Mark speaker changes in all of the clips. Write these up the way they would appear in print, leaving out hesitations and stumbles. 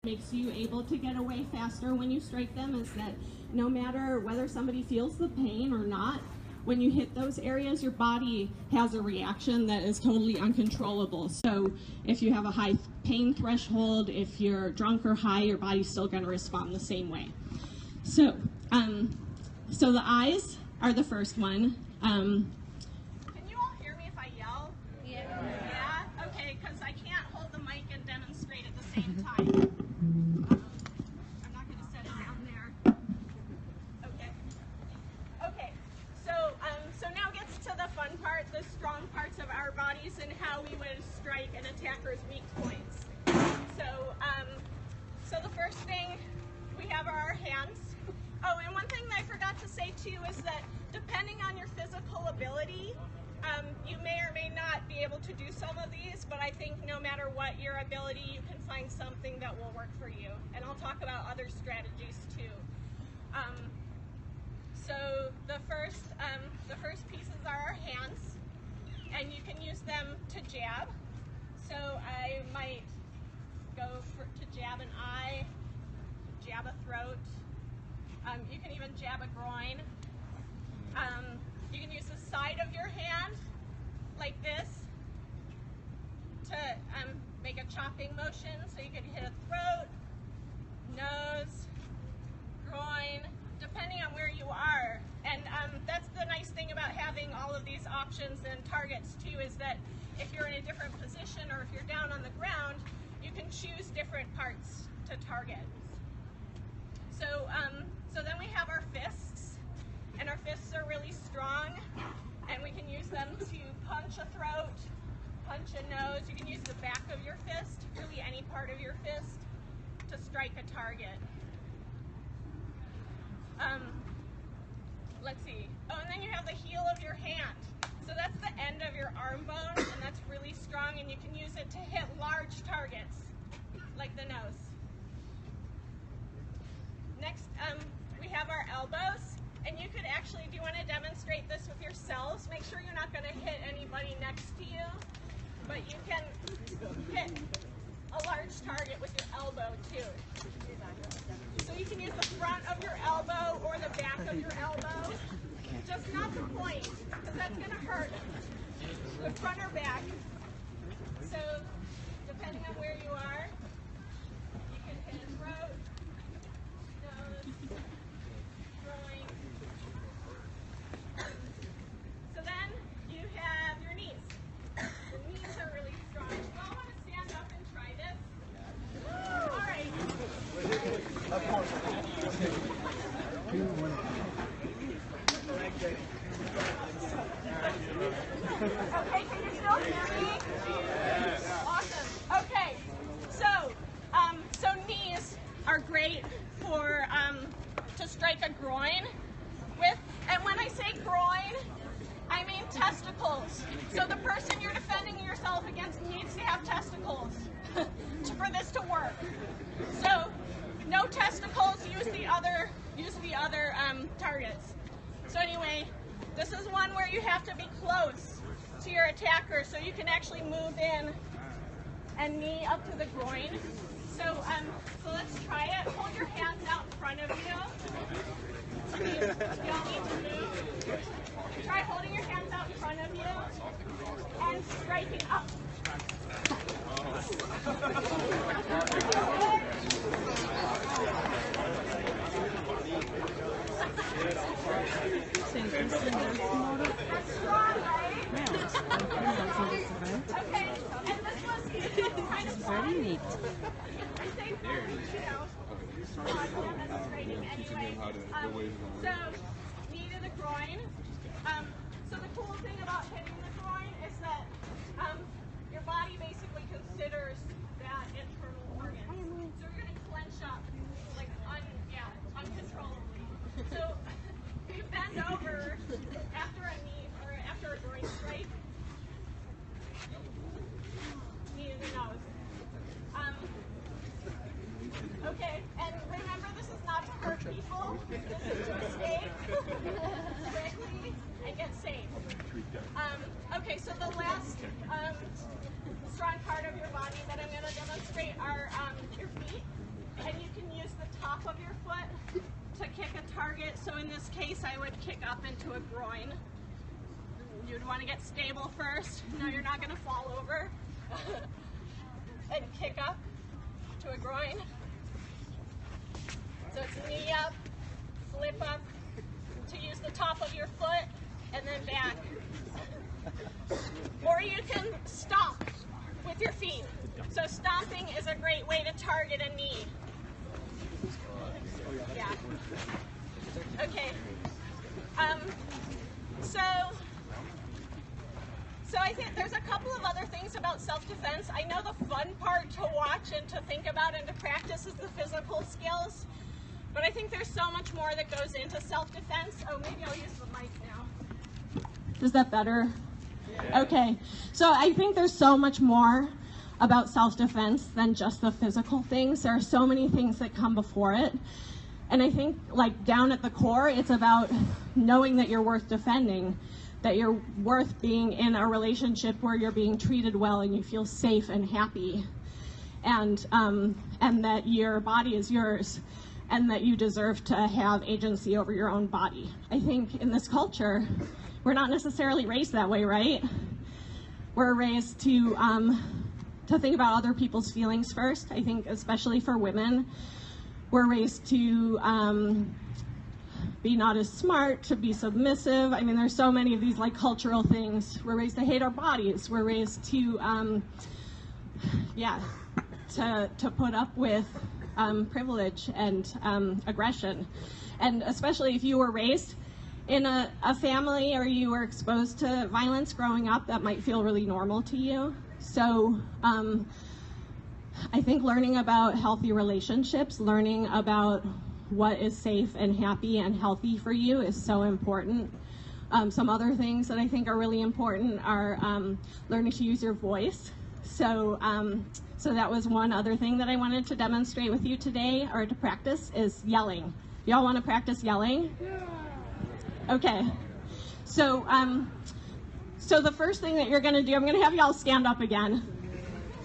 Speaker 1: makes you able to get away faster when you strike them is that no matter whether somebody feels the pain or not, when you hit those areas, your body has a reaction that is totally uncontrollable. So if you have a high pain threshold, if you're drunk or high, your body's still going to respond the same way. So, so the eyes are the first one. Can you all hear me if I yell? Yeah. Yeah? Okay, because I can't hold the mic and demonstrate at the same time. I'm not going to set it down there. Okay. Okay. So now gets to the fun part, the strong parts of our bodies and how we would strike an attacker's weak points. So the first thing we have are our hands. Oh, and one thing that I forgot to say too is that depending on your physical ability, you may or may not be able to do some of these, but I think no matter what your ability, you can find something that will work for you. And I'll talk about other strategies too. So the first pieces are our hands, and you can use them to jab. So I might go to jab an eye, jab a throat. You can even jab a groin. You can use the side of your hand like this to make a chopping motion. So you can hit a throat, nose, groin, depending on where you are. And that's the nice thing about having all of these options and targets too, is that if you're in a different position or if you're down on the ground, you can choose different parts to target. So then we have our fists, and our fists are really strong, and we can use them to punch a throat, punch a nose. You can use the back of your fist, really any part of your fist, to strike a target. Let's see. Oh, and then you have the heel of your hand. So that's the end of your arm bone, and that's really strong, and you can use it to hit large targets, like the nose. Next, we have our elbows, and you could actually, do you want to demonstrate this with yourselves? Make sure you're not going to hit anybody next to you, but you can hit a large target with your elbow too. So you can use the front of your elbow or the back of your elbow, just not the point, because that's going to hurt. The front or back. So depending on where you are, you can hit a throat, nose, groin. So then you have your knees. The knees are really strong. You all want to stand up and try this? All right. Of course. Okay, can you still hear me? Awesome. Okay, so knees are great for to strike a groin with, and when I say groin, I mean testicles. So the person you're defending yourself against needs to have testicles for this to work. So no testicles, use the other targets. So anyway, this is one where you have to be close to your attacker, so you can actually move in and knee up to the groin. So let's try it. Hold your hands out in front of you. You don't need to move. Try holding your hands out in front of you and striking up. That's strong, right? Okay, and this was kind of fun. Very neat. I say demonstrating anyway. So, knee to the groin. So the cool thing about hitting the groin is that your body basically considers that internal organ. So you're going to clench up, like uncontrollably. So you bend over after a knee or after a groin strike. Knee to the nose. Okay, and remember, this is not to hurt people. This is to escape quickly and get safe. Okay, so the last strong part of your body that I'm going to demonstrate are your feet. And you can use the top of your foot to kick a target. So in this case, I would kick up into a groin. You'd want to get stable first. No, you're not going to fall over. And kick up to a groin. So it's knee up, flip up to use the top of your foot, and then back. Or you can stomp with your feet. So stomping is a great way to target a knee. Yeah. Okay. So I think there's a couple of other things about self-defense. I know the fun part to watch and to think about and to practice is the physical skills, but I think there's so much more that goes into self-defense. Oh, maybe I'll use the mic now. Is that better? Yeah. Okay. So I think there's so much more about self-defense than just the physical things. There are so many things that come before it. And I think, like, down at the core, it's about knowing that you're worth defending, that you're worth being in a relationship where you're being treated well and you feel safe and happy, and that your body is yours, and that you deserve to have agency over your own body. I think in this culture, we're not necessarily raised that way, right? We're raised to think about other people's feelings first. I think especially for women, we're raised to be not as smart, to be submissive. I mean, there's so many of these like cultural things. We're raised to hate our bodies. We're raised to, to put up with privilege and aggression. And especially if you were raised in a family or you were exposed to violence growing up, that might feel really normal to you. So I think learning about healthy relationships, learning about what is safe and happy and healthy for you is so important. Some other things that I think are really important are learning to use your voice. So that was one other thing that I wanted to demonstrate with you today, or to practice, is yelling. Y'all want to practice yelling? Yeah. Okay. So the first thing that you're going to do, I'm going to have y'all stand up again.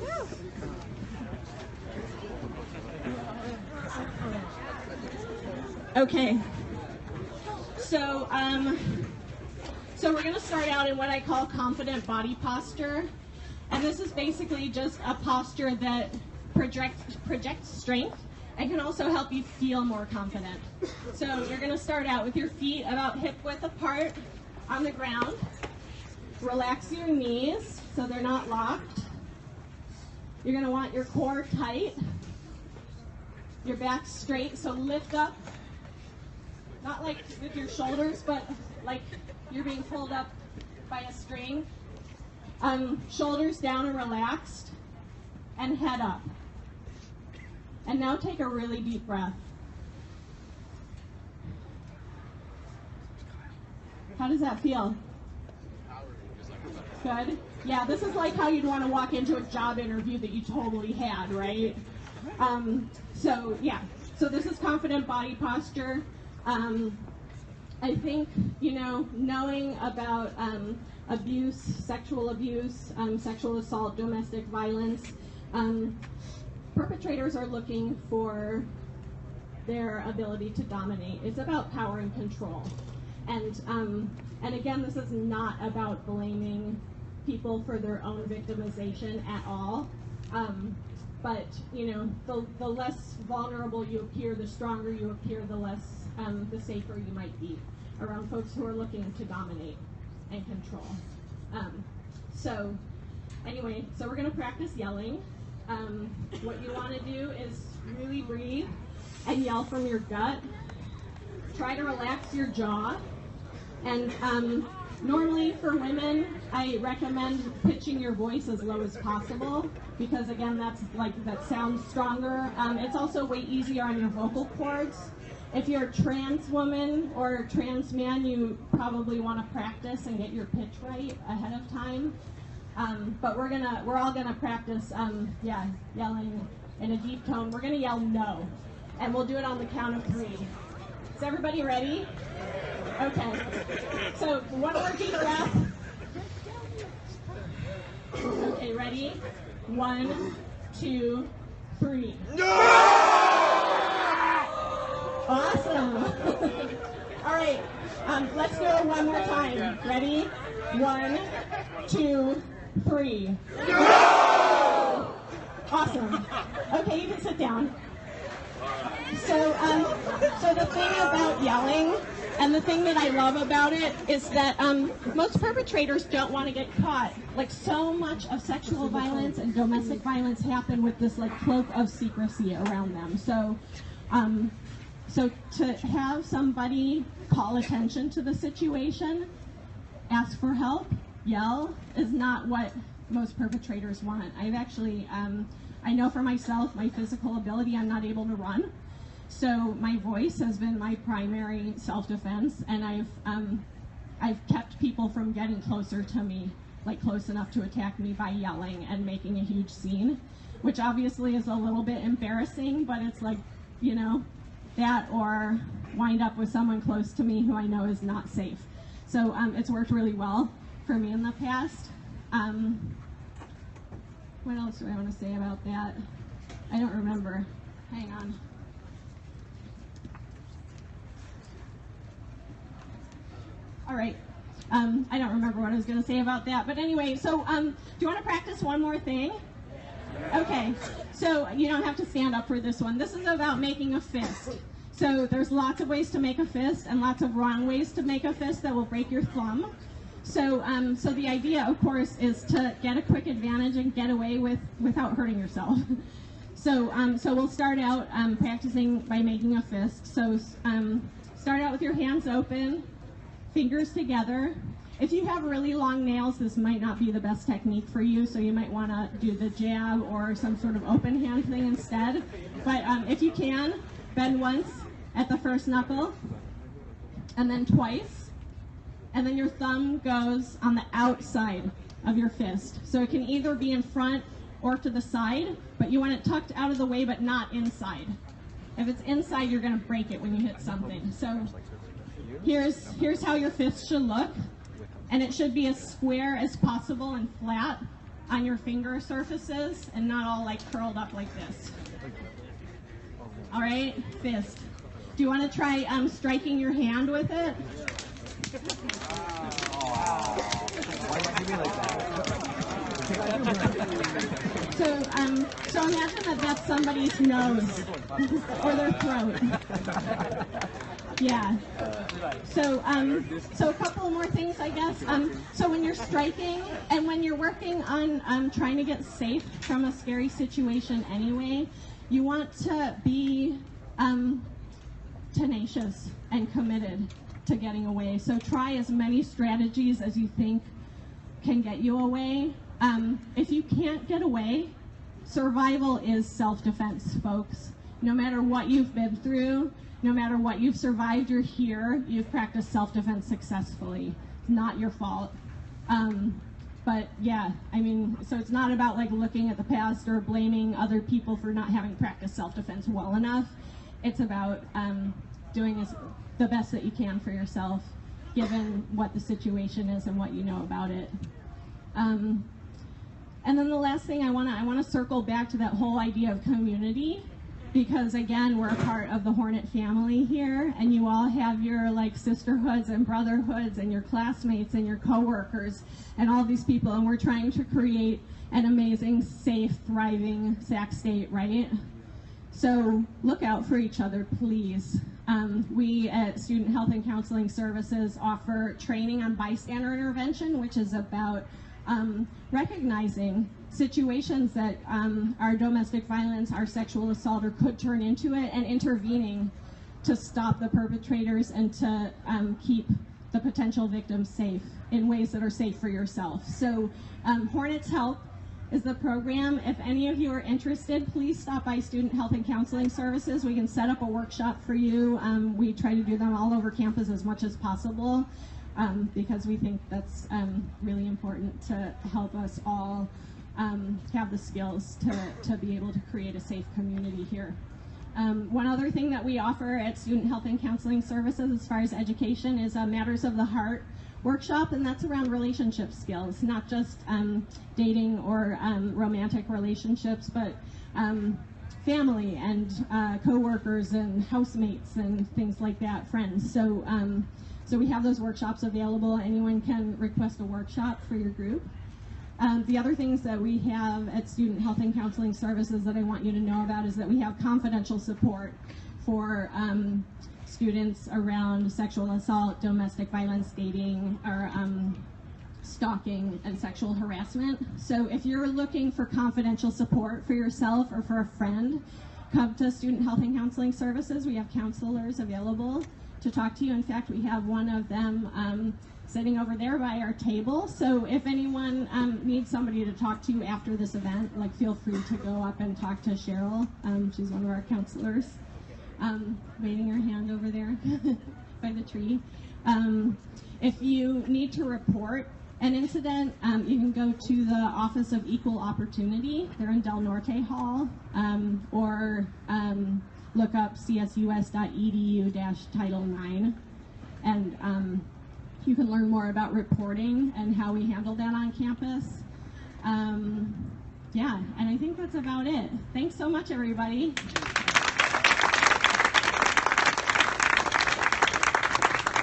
Speaker 1: Woo. Okay, so we're going to start out in what I call confident body posture, and this is basically just a posture that projects strength and can also help you feel more confident. So you're going to start out with your feet about hip width apart on the ground. Relax your knees so they're not locked. You're going to want your core tight, your back straight, so lift up. Not like with your shoulders, but like you're being pulled up by a string. Shoulders down and relaxed, and head up. And now take a really deep breath. How does that feel? Good? Yeah, this is like how you'd want to walk into a job interview that you totally had, right? So this is confident body posture. I think, knowing about abuse, sexual assault, domestic violence, perpetrators are looking for their ability to dominate. It's about power and control. And again, this is not about blaming people for their own victimization at all. But the less vulnerable you appear, the stronger you appear, the safer you might be around folks who are looking to dominate and control. So we're going to practice yelling. What you want to do is really breathe and yell from your gut. Try to relax your jaw. And normally for women, I recommend pitching your voice as low as possible, because again, that sounds stronger. It's also way easier on your vocal cords. If you're a trans woman or a trans man, you probably want to practice and get your pitch right ahead of time. But we're all gonna practice, yelling in a deep tone. We're gonna yell no, and we'll do it on the count of 3. Is everybody ready? Okay. So one more deep breath. Okay, ready? 1, 2, 3. No! Awesome. All right, let's do it one more time. Ready? 1, 2, 3. No! Awesome. Okay, you can sit down. So the thing about yelling, and the thing that I love about it, is that most perpetrators don't want to get caught. Like, so much of sexual violence and domestic violence happen with this like cloak of secrecy around them. So to have somebody call attention to the situation, ask for help, yell, is not what most perpetrators want. I've actually, I know for myself, my physical ability, I'm not able to run. So my voice has been my primary self-defense, and I've kept people from getting closer to me, like close enough to attack me, by yelling and making a huge scene, which obviously is a little bit embarrassing, but it's like, you know, that or wind up with someone close to me who I know is not safe. So it's worked really well for me in the past. What else do I want to say about that? I don't remember. Hang on. All right. I don't remember what I was going to say about that. But anyway, so do you want to practice one more thing? Okay. So you don't have to stand up for this one. This is about making a fist. So there's lots of ways to make a fist and lots of wrong ways to make a fist that will break your thumb. So so the idea, of course, is to get a quick advantage and get away without hurting yourself. So so we'll start out practicing by making a fist. So start out with your hands open, fingers together. If you have really long nails, this might not be the best technique for you, so you might want to do the jab or some sort of open hand thing instead. But if you can, bend once at the first knuckle, and then twice, and then your thumb goes on the outside of your fist. So it can either be in front or to the side, but you want it tucked out of the way but not inside. If it's inside, you're going to break it when you hit something. So here's how your fist should look, and it should be as square as possible and flat on your finger surfaces and not all like curled up like this. All right, fist. Do you want to try striking your hand with it? So imagine that that's somebody's nose or their throat. Yeah. So so a couple more things, I guess. So when you're striking and when you're working on trying to get safe from a scary situation anyway, you want to be tenacious and committed to getting away. So try as many strategies as you think can get you away. If you can't get away, survival is self-defense, folks. No matter what you've been through, no matter what you've survived, you're here, you've practiced self-defense successfully. It's not your fault. But yeah, I mean, so it's not about like looking at the past or blaming other people for not having practiced self-defense well enough. It's about doing the best that you can for yourself, given what the situation is and what you know about it. And then the last thing I want to circle back to that whole idea of community, because again, we're a part of the Hornet family here, and you all have your like sisterhoods and brotherhoods and your classmates and your coworkers and all these people, and we're trying to create an amazing, safe, thriving Sac State, right? So look out for each other, please. We at Student Health and Counseling Services offer training on bystander intervention, which is about recognizing situations that are domestic violence, are sexual assault, or could turn into it, and intervening to stop the perpetrators and to keep the potential victims safe in ways that are safe for yourself. So Hornets Help is the program. If any of you are interested, please stop by Student Health and Counseling Services. We can set up a workshop for you. We try to do them all over campus as much as possible because we think that's really important to help us all have the skills to be able to create a safe community here. One other thing that we offer at Student Health and Counseling Services as far as education is Matters of the Heart workshop, and that's around relationship skills, not just dating or romantic relationships, but
Speaker 2: family and co-workers and housemates and things like that, friends. So, so we have those workshops available. Anyone can request a workshop for your group. The other things that we have at Student Health and Counseling Services that I want you to know about is that we have confidential support for students around sexual assault, domestic violence, dating, or stalking and sexual harassment. So if you're looking for confidential support for yourself or for a friend, come to Student Health and Counseling Services. We have counselors available to talk to you. In fact, we have one of them sitting over there by our table. So if anyone needs somebody to talk to after this event, like, feel free to go up and talk to Cheryl. She's one of our counselors. Waving her hand over there by the tree. If you need to report an incident, you can go to the Office of Equal Opportunity. They're in Del Norte Hall, or look up csus.edu/Title IX, and you can learn more about reporting and how we handle that on campus. Yeah, and I think that's about it. Thanks so much, everybody.